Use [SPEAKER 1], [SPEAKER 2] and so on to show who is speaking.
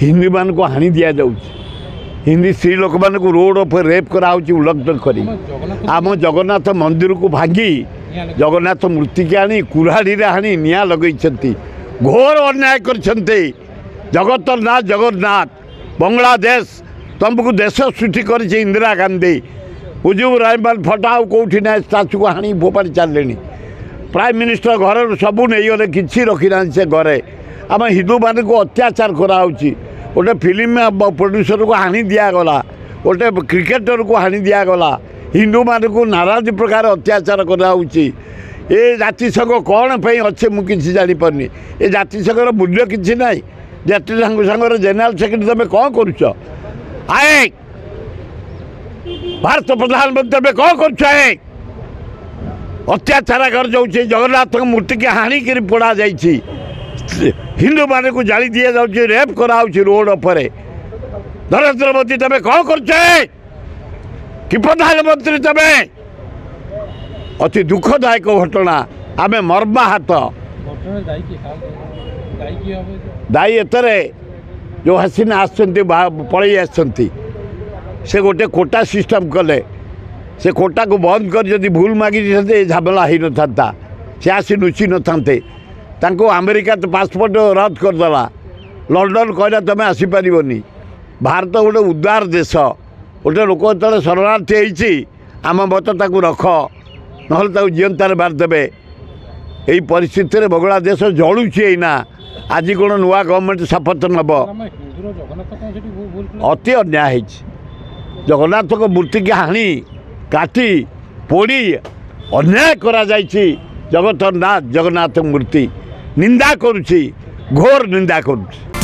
[SPEAKER 1] हिंदी मान को हानि दि जाऊँ हिंदी स्त्री लोक मान को रोड ऑफ रेप कराऊँ उल्लंघन कर आम जगन्नाथ मंदिर को भांगी जगन्नाथ मूर्ति की आनी कुराड़ी हाणी निआ लगे घोर अन्याय कर जगतरनाथ जगन्नाथ बांग्लादेश तुमको देश सृष्टि कर इंदिरा गांधी मुजिबुर रहमान फटाओ कौटी ना स्टाचू को हाणी फोपाड़ी चलने प्राइम मिनिस्टर घर सबू नहीं गले कि रखी ना से घरे आम हिंदू मान को अत्याचार कराऊँगी गोटे फिल्म प्रोड्यूसर को हानि दिगला गोटे क्रिकेटर को हानि दिगला हिंदू मान को नाराज प्रकार अत्याचार कराऊँगी ये जातिसंघ कौन पे अच्छे मुझे जापारे ये जातिसंघर मूल्य किसी ना जातिसंघ जेनेल सेक्रेटरी तुम कौन करुच आए भारत प्रधानमंत्री तुम कौन करुच अत्याचार कर जाऊँ जगन्नाथ मूर्ति की हाणिक पोड़ा जा हिंदू मान को जाली दि जाऊँ रेप कराऊँ रोड उपरे नरेंद्र मोदी तुम कौन कर कि प्रधानमंत्री तुम अति दुखदायक घटना आम मर्माहत दायी एतरे जो हसीना पलि से गोटे कोटा सिस्टम कले से कोटा को बंद कर जदि भूल मागी झमेला हो न था सी आसी लुचि न था अमेरिका तो पासपोर्ट रद्द करदेला लंडन कहला तुम आसीपार भारत गोटे उदार देश गोटे लोक जो शरणार्थी होती आम मत रख ना जीवंतार मारिदेवे यही परिस्थिति में बांग्लादेश जलुची ना आज कौन नुआ गवर्नमेंट शपथ नब अति अन्याय जगन्नाथ को मूर्ति की हाणी काटी पोड़ी अन्याय करा जगतरनाथ जगन्नाथ मूर्ति निंदा करुच्ची घोर निंदा करुच्ची।